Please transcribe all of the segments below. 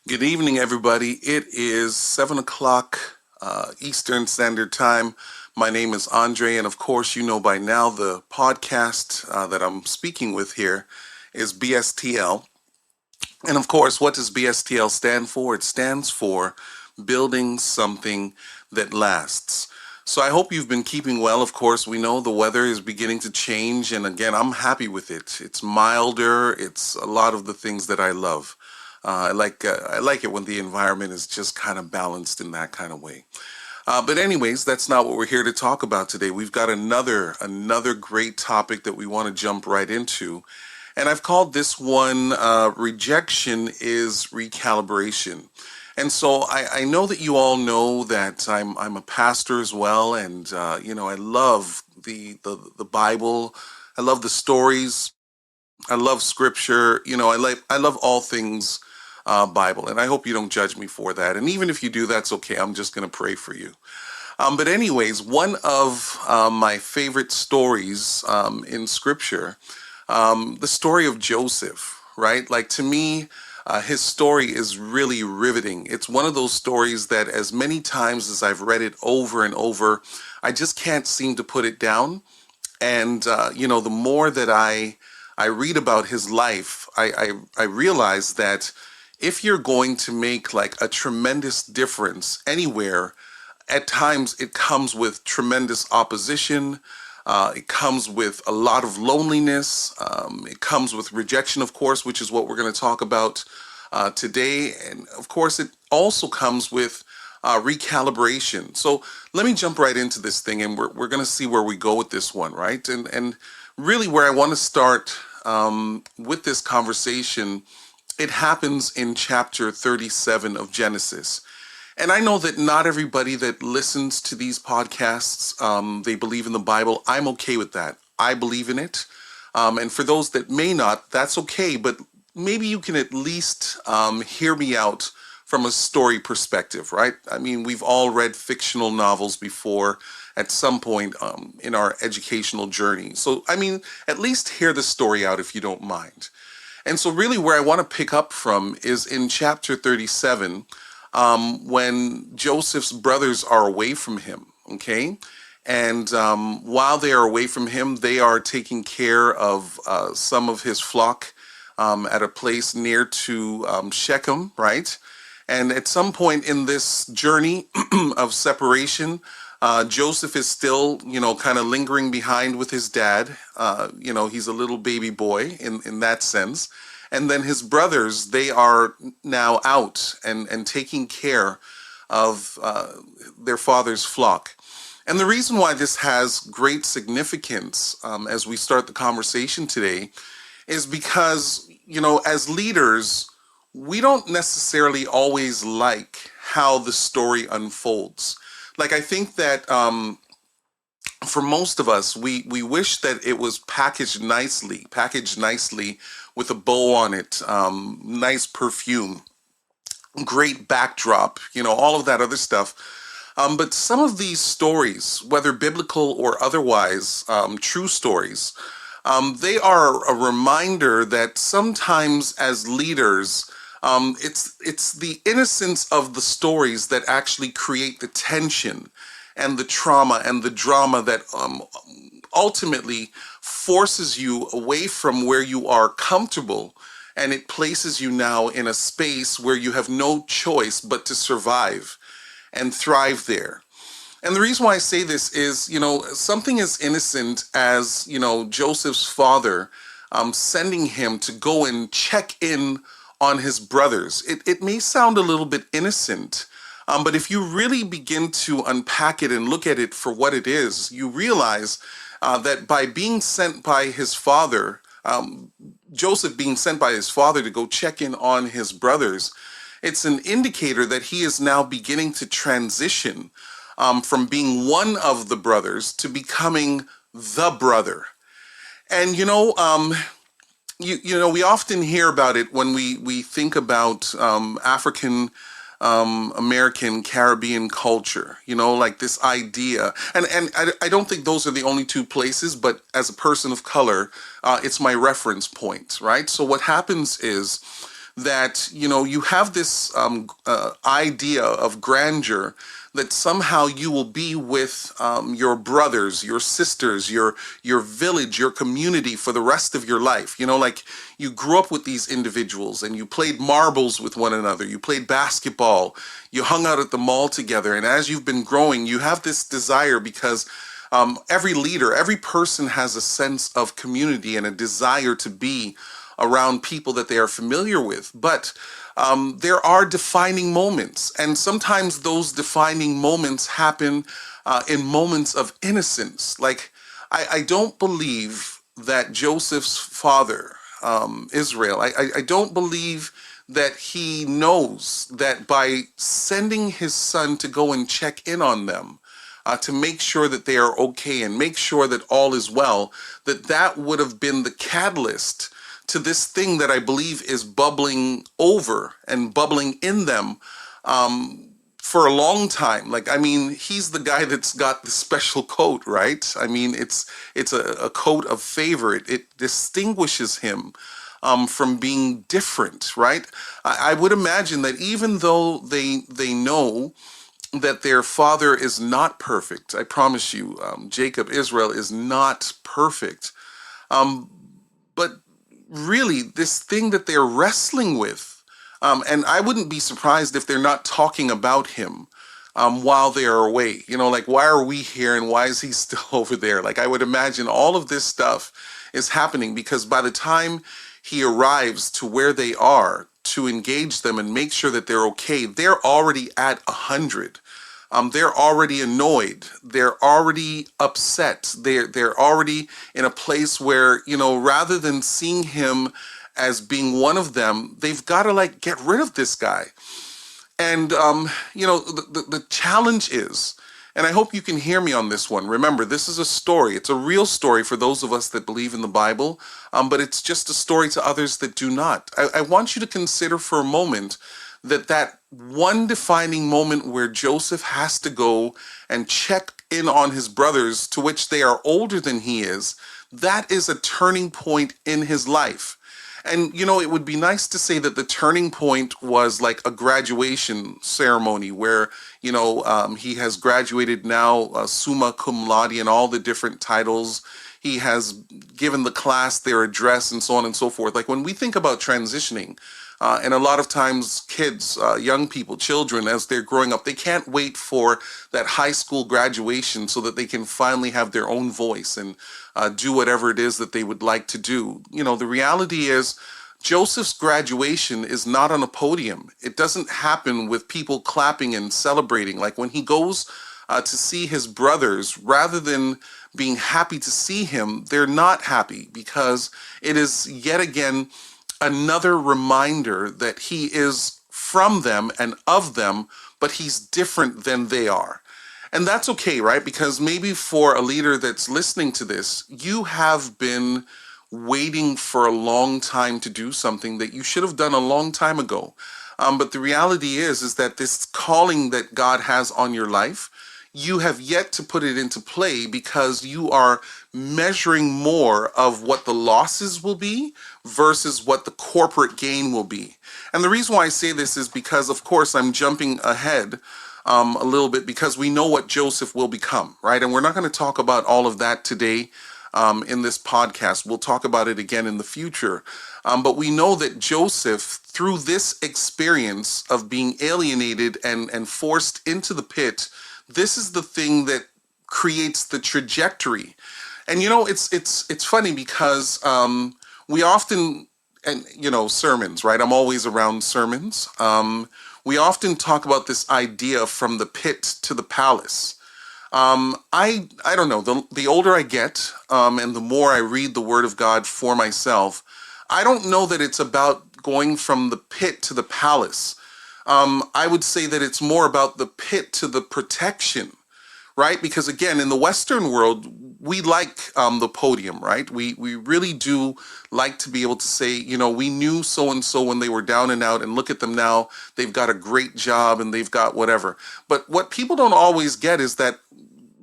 Good evening, everybody. It is 7 o'clock Eastern Standard Time. My name is Andre, and of course, you know by now the podcast that I'm speaking with here is BSTL. And of course, what does BSTL stand for? It stands for Building Something That Lasts. So I hope you've been keeping well. Of course, we know the weather is beginning to change, and again, I'm happy with it. It's milder. It's a lot of the things that I love. I like it when the environment is just kind of balanced in that kind of way. But anyways, that's not what we're here to talk about today. We've got another great topic that we want to jump right into, and I've called this one "Rejection is Recalibration." And so I know that you all know that I'm a pastor as well, and I love the Bible. I love the stories. I love scripture. I love all things Bible, and I hope you don't judge me for that. And even if you do, that's okay. I'm just going to pray for you. But anyways, one of my favorite stories in scripture, the story of Joseph, right? Like to me, his story is really riveting. It's one of those stories that as many times as I've read it over and over, I just can't seem to put it down. And the more that I read about his life, I realize that if you're going to make like a tremendous difference anywhere, at times it comes with tremendous opposition. It comes with a lot of loneliness. It comes with rejection, of course, which is what we're going to talk about today. And of course, it also comes with recalibration. So let me jump right into this thing, and we're going to see where we go with this one, right? And really, where I want to start with this conversation, it happens in chapter 37 of Genesis. And I know that not everybody that listens to these podcasts, they believe in the Bible. I'm okay with that. I believe in it. And for those that may not, that's okay. But maybe you can at least hear me out from a story perspective, right? I mean, we've all read fictional novels before at some point in our educational journey. So, I mean, at least hear the story out if you don't mind. And so really where I want to pick up from is in chapter 37, when Joseph's brothers are away from him, okay? And while they are away from him, they are taking care of some of his flock at a place near to Shechem, right? And at some point in this journey of separation, Joseph is still, kind of lingering behind with his dad. He's a little baby boy in that sense. And then his brothers, they are now out and taking care of their father's flock. And the reason why this has great significance as we start the conversation today is because, as leaders, we don't necessarily always like how the story unfolds. Like, I think that for most of us, we wish that it was packaged nicely with a bow on it, nice perfume, great backdrop, all of that other stuff. But some of these stories, whether biblical or otherwise, true stories, they are a reminder that sometimes as leaders, it's the innocence of the stories that actually create the tension and the trauma and the drama that ultimately forces you away from where you are comfortable, and it places you now in a space where you have no choice but to survive and thrive there. And the reason why I say this is, something as innocent as, Joseph's father sending him to go and check in on his brothers. It may sound a little bit innocent, but if you really begin to unpack it and look at it for what it is, you realize that by being sent by his father, Joseph being sent by his father to go check in on his brothers, it's an indicator that he is now beginning to transition from being one of the brothers to becoming the brother. And we often hear about it when we think about African American Caribbean culture, like this idea. And I don't think those are the only two places, but as a person of color, it's my reference point, right? So what happens is that, you have this idea of grandeur that somehow you will be with your brothers, your sisters, your village, your community for the rest of your life. Like you grew up with these individuals and you played marbles with one another, you played basketball, you hung out at the mall together. And as you've been growing, you have this desire because every leader, every person has a sense of community and a desire to be around people that they are familiar with. But there are defining moments, and sometimes those defining moments happen in moments of innocence. Like, I don't believe that Joseph's father, Israel, I don't believe that he knows that by sending his son to go and check in on them, to make sure that they are okay and make sure that all is well, that would have been the catalyst to this thing that I believe is bubbling over and bubbling in them for a long time. Like, I mean, he's the guy that's got the special coat, right? I mean, it's a coat of favor. It distinguishes him from being different, right? I would imagine that even though they know that their father is not perfect, I promise you, Jacob, Israel is not perfect. But really, this thing that they're wrestling with, and I wouldn't be surprised if they're not talking about him while they are away. Like, why are we here and why is he still over there? Like, I would imagine all of this stuff is happening because by the time he arrives to where they are to engage them and make sure that they're okay, they're already at 100. They're already annoyed. They're already upset. They're already in a place where, rather than seeing him as being one of them, they've got to like get rid of this guy. And, the challenge is, and I hope you can hear me on this one. Remember, this is a story. It's a real story for those of us that believe in the Bible, but it's just a story to others that do not. I want you to consider for a moment that one defining moment where Joseph has to go and check in on his brothers, to which they are older than he is, that is a turning point in his life. And, it would be nice to say that the turning point was like a graduation ceremony where, he has graduated now summa cum laude and all the different titles. He has given the class their address and so on and so forth. Like when we think about transitioning, and a lot of times kids, young people, children, as they're growing up, they can't wait for that high school graduation so that they can finally have their own voice and do whatever it is that they would like to do. The reality is Joseph's graduation is not on a podium. It doesn't happen with people clapping and celebrating. Like when he goes to see his brothers, rather than being happy to see him, they're not happy because it is yet again another reminder that he is from them and of them, but he's different than they are. And that's okay, right? Because maybe for a leader that's listening to this, you have been waiting for a long time to do something that you should have done a long time ago. But the reality is that this calling that God has on your life, you have yet to put it into play because you are measuring more of what the losses will be versus what the corporate gain will be. And the reason why I say this is because, of course, I'm jumping ahead a little bit because we know what Joseph will become, right? And we're not going to talk about all of that today in this podcast. We'll talk about it again in the future. But we know that Joseph, through this experience of being alienated and forced into the pit, this is the thing that creates the trajectory. And it's funny because we often, and sermons, right? I'm always around sermons. We often talk about this idea from the pit to the palace. I don't know, the older I get, and the more I read the Word of God for myself, I don't know that it's about going from the pit to the palace. I would say that it's more about the pit to the protection, right? Because again, in the Western world, we like the podium, right? We really do like to be able to say, we knew so-and-so when they were down and out, and look at them now, they've got a great job and they've got whatever. But what people don't always get is that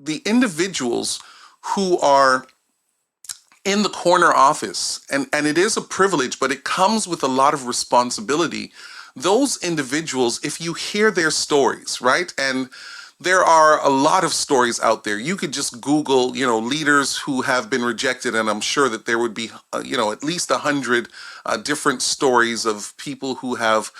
the individuals who are in the corner office, and it is a privilege, but it comes with a lot of responsibility. Those individuals, if you hear their stories, right? And there are a lot of stories out there. You could just Google, leaders who have been rejected, and I'm sure that there would be, at least 100 different stories of people who have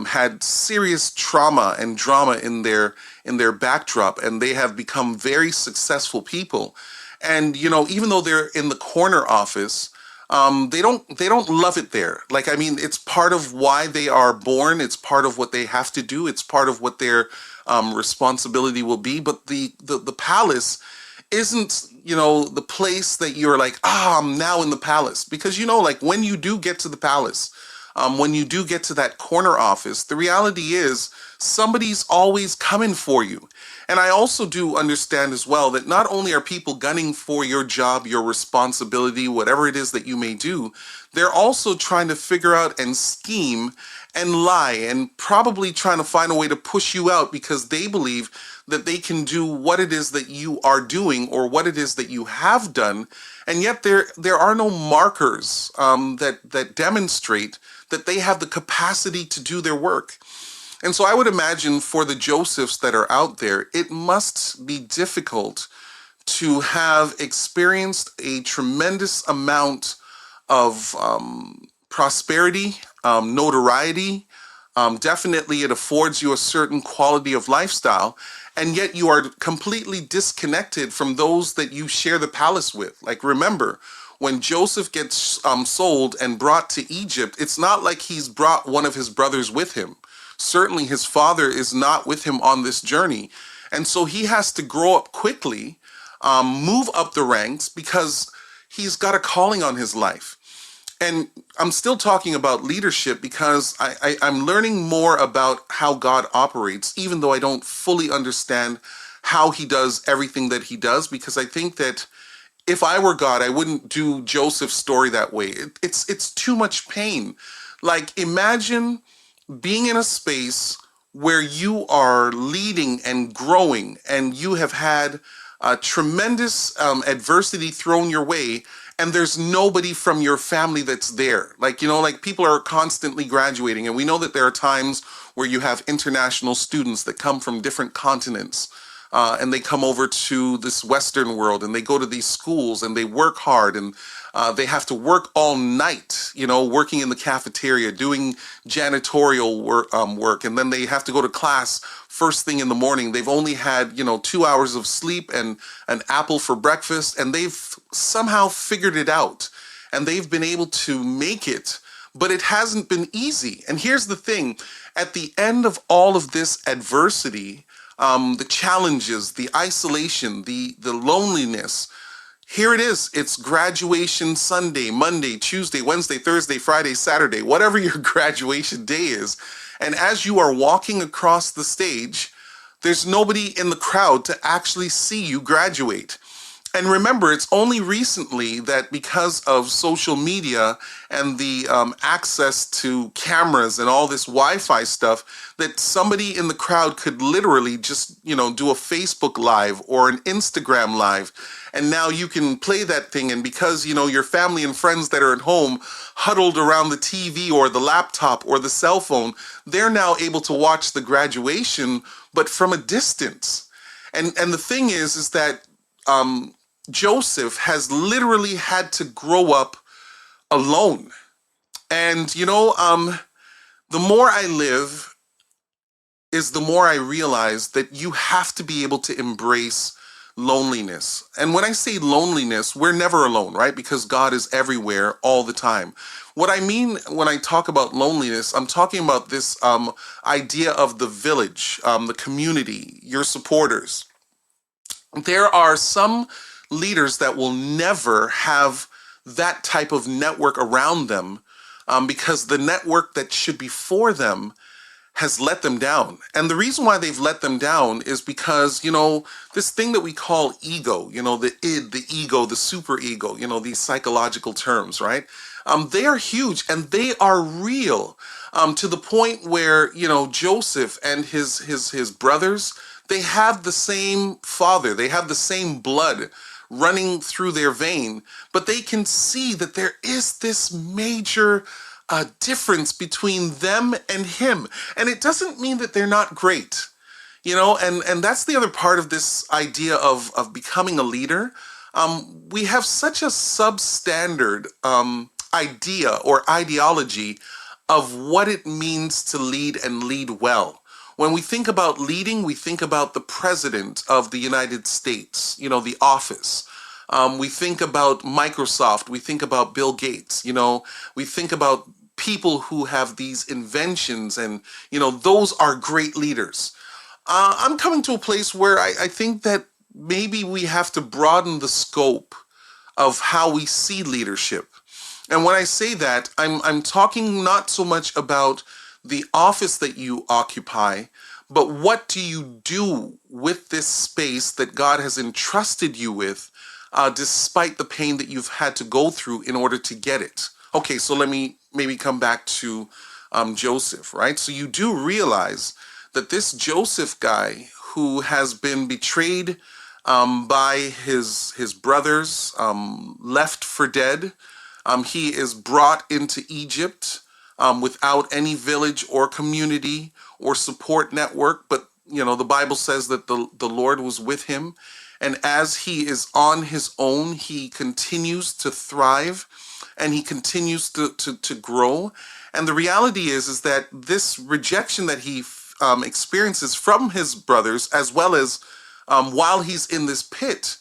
had serious trauma and drama in their backdrop, and they have become very successful people. And even though they're in the corner office, they don't love it there. Like, I mean, it's part of why they are born. It's part of what they have to do. It's part of what their responsibility will be. But the palace isn't, the place that you're like, I'm now in the palace. Because, like when you do get to the palace, when you do get to that corner office, the reality is somebody's always coming for you. And I also do understand as well that not only are people gunning for your job, your responsibility, whatever it is that you may do, they're also trying to figure out and scheme and lie and probably trying to find a way to push you out because they believe that they can do what it is that you are doing or what it is that you have done. And yet there are no markers that demonstrate that they have the capacity to do their work. And so I would imagine for the Josephs that are out there, it must be difficult to have experienced a tremendous amount of prosperity, notoriety. Definitely, it affords you a certain quality of lifestyle, and yet you are completely disconnected from those that you share the palace with. Like, remember, when Joseph gets sold and brought to Egypt, it's not like he's brought one of his brothers with him. Certainly his father is not with him on this journey. And so he has to grow up quickly, move up the ranks because he's got a calling on his life. And I'm still talking about leadership because I'm learning more about how God operates, even though I don't fully understand how he does everything that he does, because I think that if I were God, I wouldn't do Joseph's story that way. It's too much pain. Like, imagine being in a space where you are leading and growing and you have had tremendous adversity thrown your way, and there's nobody from your family that's there. Like, like people are constantly graduating, and we know that there are times where you have international students that come from different continents. And they come over to this Western world and they go to these schools and they work hard and they have to work all night, working in the cafeteria, doing janitorial work. And then they have to go to class first thing in the morning. They've only had, 2 hours of sleep and an apple for breakfast, and they've somehow figured it out and they've been able to make it. But it hasn't been easy. And here's the thing, at the end of all of this adversity, the challenges, the isolation, the loneliness. Here it is. It's graduation Sunday, Monday, Tuesday, Wednesday, Thursday, Friday, Saturday, whatever your graduation day is. And as you are walking across the stage, there's nobody in the crowd to actually see you graduate. And remember, it's only recently that because of social media and the access to cameras and all this Wi-Fi stuff, that somebody in the crowd could literally just, do a Facebook Live or an Instagram Live. And now you can play that thing. And because, your family and friends that are at home huddled around the TV or the laptop or the cell phone, they're now able to watch the graduation, but from a distance. And the thing is that Joseph has literally had to grow up alone. And, the more I live is the more I realize that you have to be able to embrace loneliness. And when I say loneliness, we're never alone, right? Because God is everywhere all the time. What I mean when I talk about loneliness, I'm talking about this idea of the village, the community, your supporters. There are some leaders that will never have that type of network around them because the network that should be for them has let them down. And the reason why they've let them down is because, this thing that we call ego, the id, the ego, the super ego, these psychological terms, right? They are huge and they are real to the point where, Joseph and his brothers, they have the same father, they have the same blood, running through their vein, but they can see that there is this major difference between them and him. And it doesn't mean that they're not great. And that's the other part of this idea of becoming a leader. We have such a substandard idea or ideology of what it means to lead and lead well. When we think about leading, we think about the president of the United States, the office. We think about Microsoft. We think about Bill Gates. We think about people who have these inventions, and, those are great leaders. I'm coming to a place where I think that maybe we have to broaden the scope of how we see leadership. And when I say that, I'm talking not so much about the office that you occupy, but what do you do with this space that God has entrusted you with, despite the pain that you've had to go through in order to get it. Okay, so let me maybe come back to Joseph, right? So you do realize that this Joseph guy who has been betrayed by his brothers, left for dead, he is brought into Egypt without any village or community or support network. But, the Bible says that the Lord was with him. And as he is on his own, he continues to thrive and he continues to grow. And the reality is that this rejection that he experiences from his brothers, as well as while he's in this pit,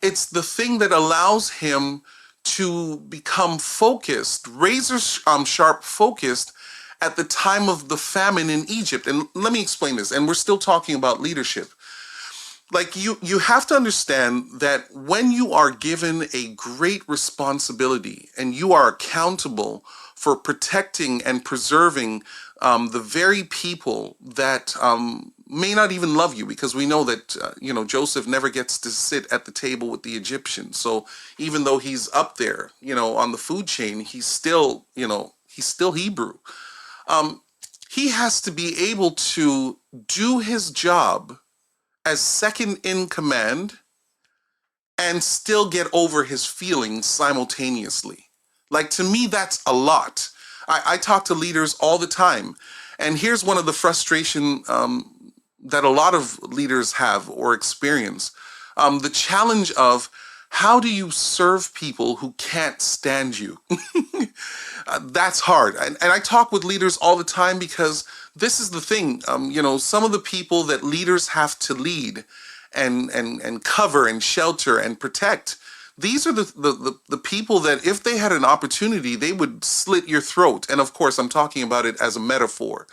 it's the thing that allows him to become focused, razor sharp focused at the time of the famine in Egypt. And let me explain this. And we're still talking about leadership. Like you have to understand that when you are given a great responsibility and you are accountable for protecting and preserving the very people that may not even love you, because we know that Joseph never gets to sit at the table with the Egyptians. So even though he's up there, on the food chain, he's still Hebrew. He has to be able to do his job as second in command and still get over his feelings simultaneously. Like, to me, that's a lot. I talk to leaders all the time, and here's one of the frustration that a lot of leaders have or experience. The challenge of, how do you serve people who can't stand you? That's hard. And I talk with leaders all the time, because this is the thing. Some of the people that leaders have to lead and cover and shelter and protect, these are the people that if they had an opportunity, they would slit your throat. And of course, I'm talking about it as a metaphor.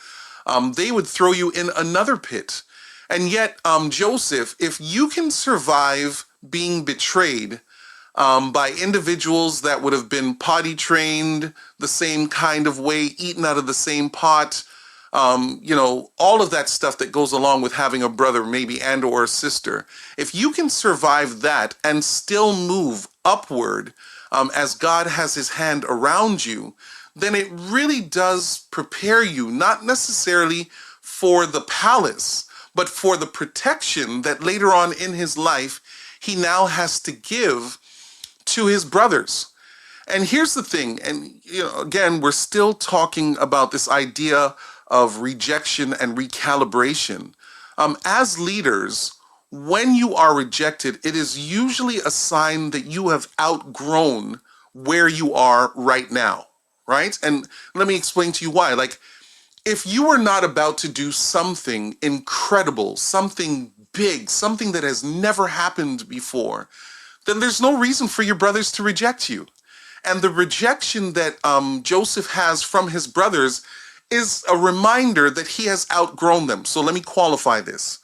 They would throw you in another pit. And yet, Joseph, if you can survive being betrayed by individuals that would have been potty trained the same kind of way, eaten out of the same pot, all of that stuff that goes along with having a brother maybe and or a sister. If you can survive that and still move upward as God has his hand around you, then it really does prepare you, not necessarily for the palace, but for the protection that later on in his life, he now has to give to his brothers. And here's the thing, and again, we're still talking about this idea of rejection and recalibration. As leaders, when you are rejected, it is usually a sign that you have outgrown where you are right now, right? And let me explain to you why. Like, if you are not about to do something incredible, something big, something that has never happened before, then there's no reason for your brothers to reject you. And the rejection that Joseph has from his brothers is a reminder that he has outgrown them. So let me qualify this.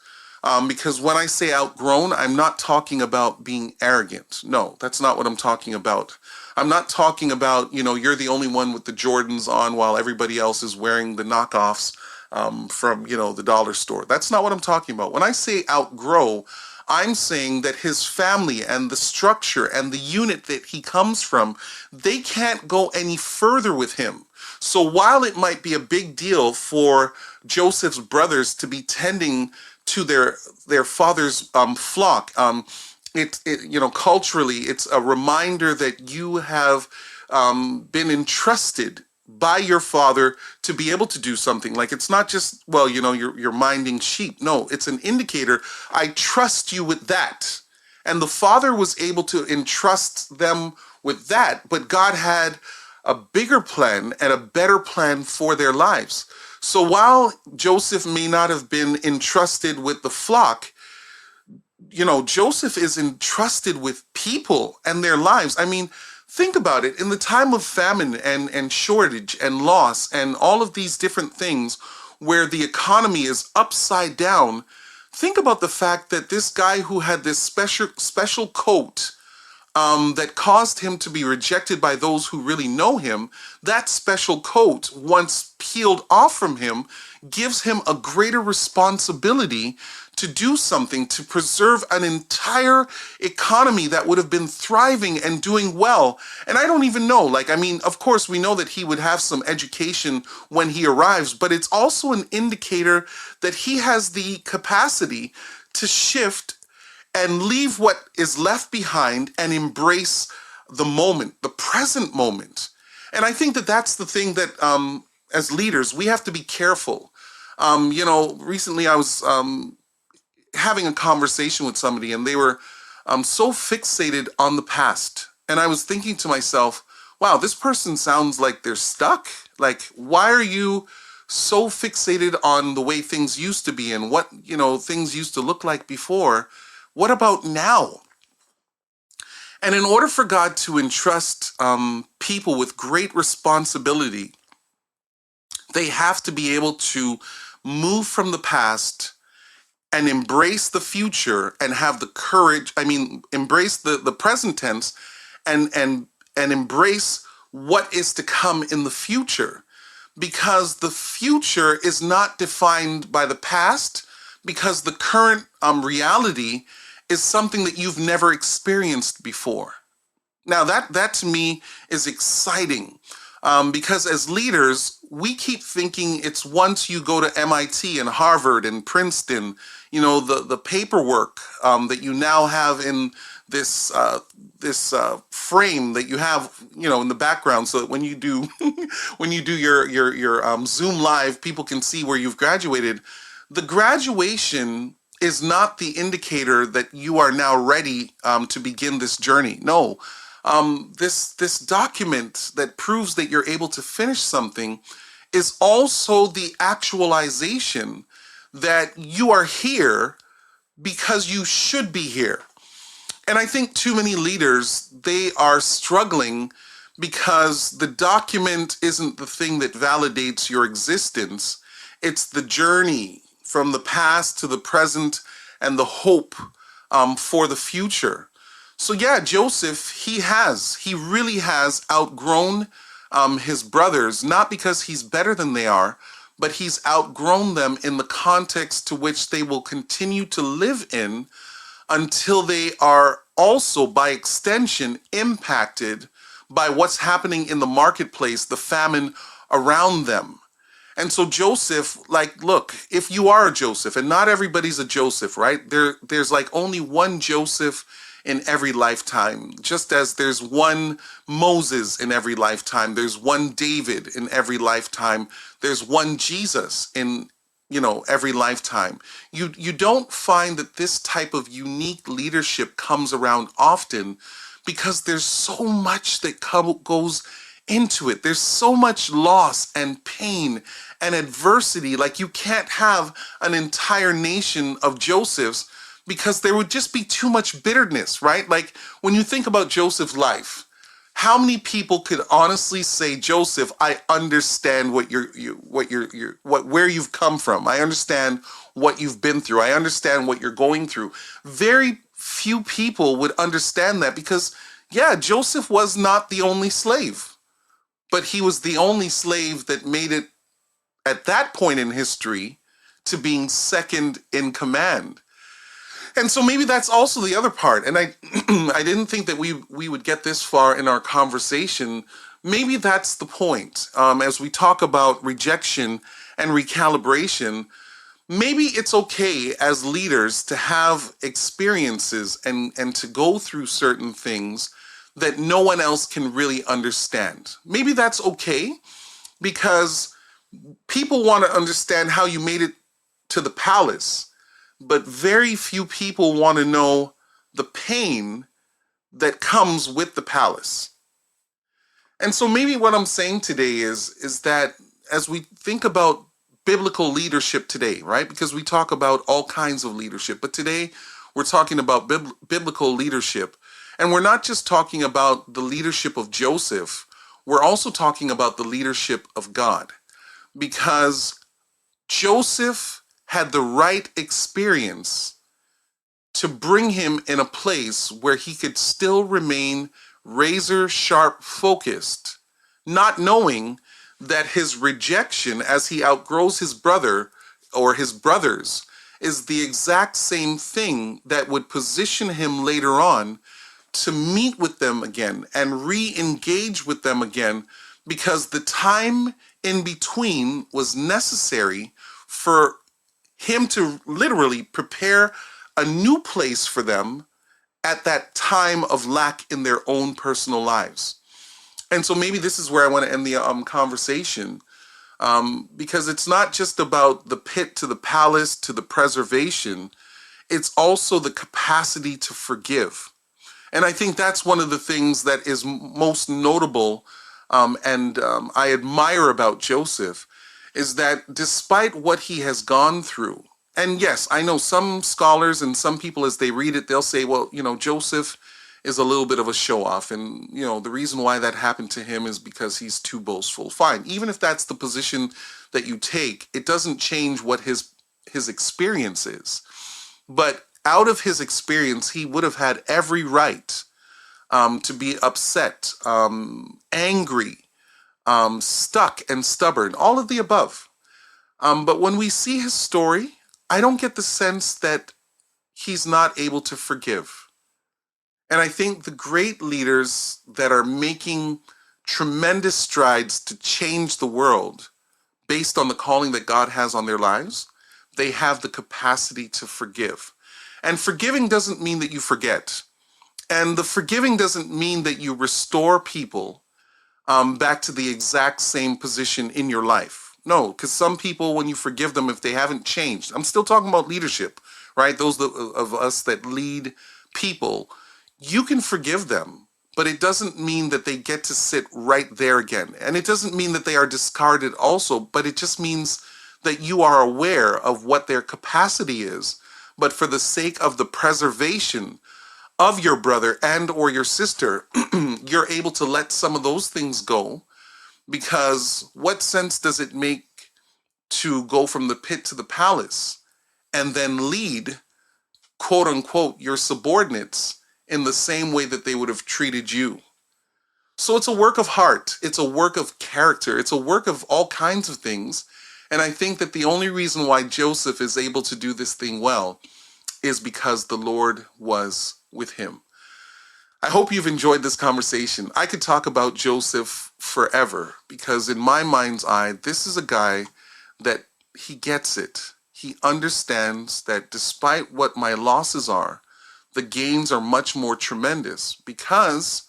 Because when I say outgrown, I'm not talking about being arrogant. No, that's not what I'm talking about. I'm not talking about, you're the only one with the Jordans on while everybody else is wearing the knockoffs from, the dollar store. That's not what I'm talking about. When I say outgrow, I'm saying that his family and the structure and the unit that he comes from, they can't go any further with him. So while it might be a big deal for Joseph's brothers to be tending to their father's flock, culturally, it's a reminder that you have been entrusted by your father to be able to do something. Like, it's not just, well, you're minding sheep. No, it's an indicator. I trust you with that. And the father was able to entrust them with that, but God had a bigger plan and a better plan for their lives. So while Joseph may not have been entrusted with the flock, Joseph is entrusted with people and their lives. I mean, think about it. In the time of famine and shortage and loss and all of these different things where the economy is upside down, think about the fact that this guy who had this special coat that caused him to be rejected by those who really know him, that special coat, once peeled off from him, gives him a greater responsibility to do something to preserve an entire economy that would have been thriving and doing well. And I don't even know, of course, we know that he would have some education when he arrives, but it's also an indicator that he has the capacity to shift and leave what is left behind and embrace the moment, the present moment. And I think that that's the thing that, as leaders, we have to be careful. Recently I was having a conversation with somebody, and they were so fixated on the past. And I was thinking to myself, wow, this person sounds like they're stuck. Like, why are you so fixated on the way things used to be and what, things used to look like before? What about now? And in order for God to entrust people with great responsibility, they have to be able to move from the past and embrace the future and have the courage, embrace the present tense and embrace what is to come in the future. Because the future is not defined by the past, because the current reality is something that you've never experienced before. Now that to me is exciting, because as leaders, we keep thinking it's once you go to MIT and Harvard and Princeton, the paperwork that you now have in this frame that you have, in the background, so that when you do your Zoom live, people can see where you've graduated. The graduation is not the indicator that you are now ready to begin this journey. No, this document that proves that you're able to finish something is also the actualization that you are here because you should be here. And I think too many leaders, they are struggling because the document isn't the thing that validates your existence. It's the journey from the past to the present and the hope for the future. So yeah, Joseph, he really has outgrown his brothers, not because he's better than they are, but he's outgrown them in the context to which they will continue to live in until they are also, by extension, impacted by what's happening in the marketplace, the famine around them. And so Joseph, look, if you are a Joseph, and not everybody's a Joseph, right? There's only one Joseph in every lifetime. Just as there's one Moses in every lifetime, there's one David in every lifetime, there's one Jesus in every lifetime. You don't find that this type of unique leadership comes around often, because there's so much that goes into it. There's so much loss and pain and adversity. You can't have an entire nation of Josephs, because there would just be too much bitterness, right? When you think about Joseph's life, how many people could honestly say, Joseph, I understand where you've come from. I understand what you've been through. I understand what you're going through. Very few people would understand that, because yeah, Joseph was not the only slave, but he was the only slave that made it at that point in history to being second in command. And so maybe that's also the other part. And I I didn't think that we would get this far in our conversation. Maybe that's the point. As we talk about rejection and recalibration, maybe it's okay as leaders to have experiences and to go through certain things that no one else can really understand. Maybe that's okay because people want to understand how you made it to the palace, but very few people want to know the pain that comes with the palace. And so maybe what I'm saying today is that as we think about biblical leadership today, right? Because we talk about all kinds of leadership, but today we're talking about biblical leadership. And we're not just talking about the leadership of Joseph, we're also talking about the leadership of God. Because Joseph had the right experience to bring him in a place where he could still remain razor sharp focused, not knowing that his rejection as he outgrows his brother or his brothers is the exact same thing that would position him later on to meet with them again and re-engage with them again, because the time in between was necessary for him to literally prepare a new place for them at that time of lack in their own personal lives. And so maybe this is where I want to end the conversation, because it's not just about the pit to the palace to the preservation, it's also the capacity to forgive. And I think that's one of the things that is most notable, and I admire about Joseph, is that despite what he has gone through, and yes, I know some scholars and some people as they read it, they'll say, well, Joseph is a little bit of a show off. And, the reason why that happened to him is because he's too boastful. Fine. Even if that's the position that you take, it doesn't change what his experience is. But out of his experience, he would have had every right to be upset, angry, stuck and stubborn, all of the above. But when we see his story, I don't get the sense that he's not able to forgive. And I think the great leaders that are making tremendous strides to change the world based on the calling that God has on their lives, they have the capacity to forgive. And forgiving doesn't mean that you forget. And the forgiving doesn't mean that you restore people back to the exact same position in your life. No, because some people, when you forgive them, if they haven't changed, I'm still talking about leadership, right? Those of us that lead people, you can forgive them, but it doesn't mean that they get to sit right there again. And it doesn't mean that they are discarded also, but it just means that you are aware of what their capacity is. But for the sake of the preservation of your brother and or your sister, you're able to let some of those things go, because what sense does it make to go from the pit to the palace and then lead, quote unquote, your subordinates in the same way that they would have treated you? So it's a work of heart. It's a work of character. It's a work of all kinds of things. And I think that the only reason why Joseph is able to do this thing well is because the Lord was with him. I hope you've enjoyed this conversation. I could talk about Joseph forever because in my mind's eye, this is a guy that he gets it. He understands that despite what my losses are, the gains are much more tremendous because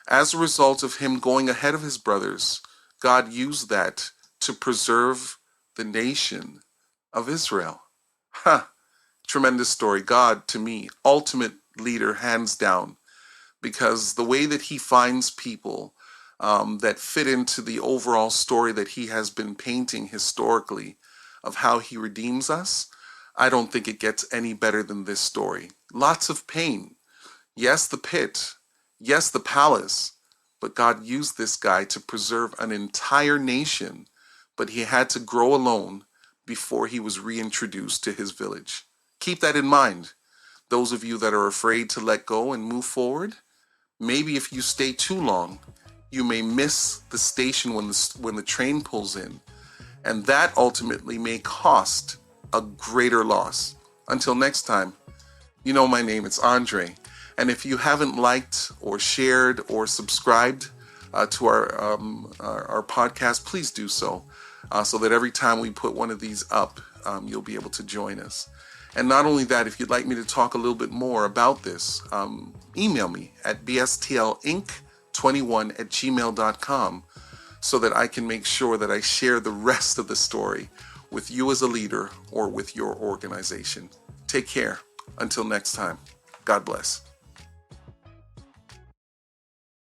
as a result of him going ahead of his brothers, God used that to preserve the nation of Israel. Ha! Tremendous story. God, to me, ultimate leader, hands down, because the way that he finds people that fit into the overall story that he has been painting historically of how he redeems us, I don't think it gets any better than this story. Lots of pain. Yes, the pit. Yes, the palace. But God used this guy to preserve an entire nation, but he had to grow alone before he was reintroduced to his village. Keep that in mind. Those of you that are afraid to let go and move forward, maybe if you stay too long, you may miss the station when the train pulls in, and that ultimately may cost a greater loss. Until next time, you know my name, it's Andre, and if you haven't liked or shared or subscribed to our podcast, please do so. so that every time we put one of these up, you'll be able to join us. And not only that, if you'd like me to talk a little bit more about this, email me at bstlinc21@gmail.com so that I can make sure that I share the rest of the story with you as a leader or with your organization. Take care. Until next time, God bless.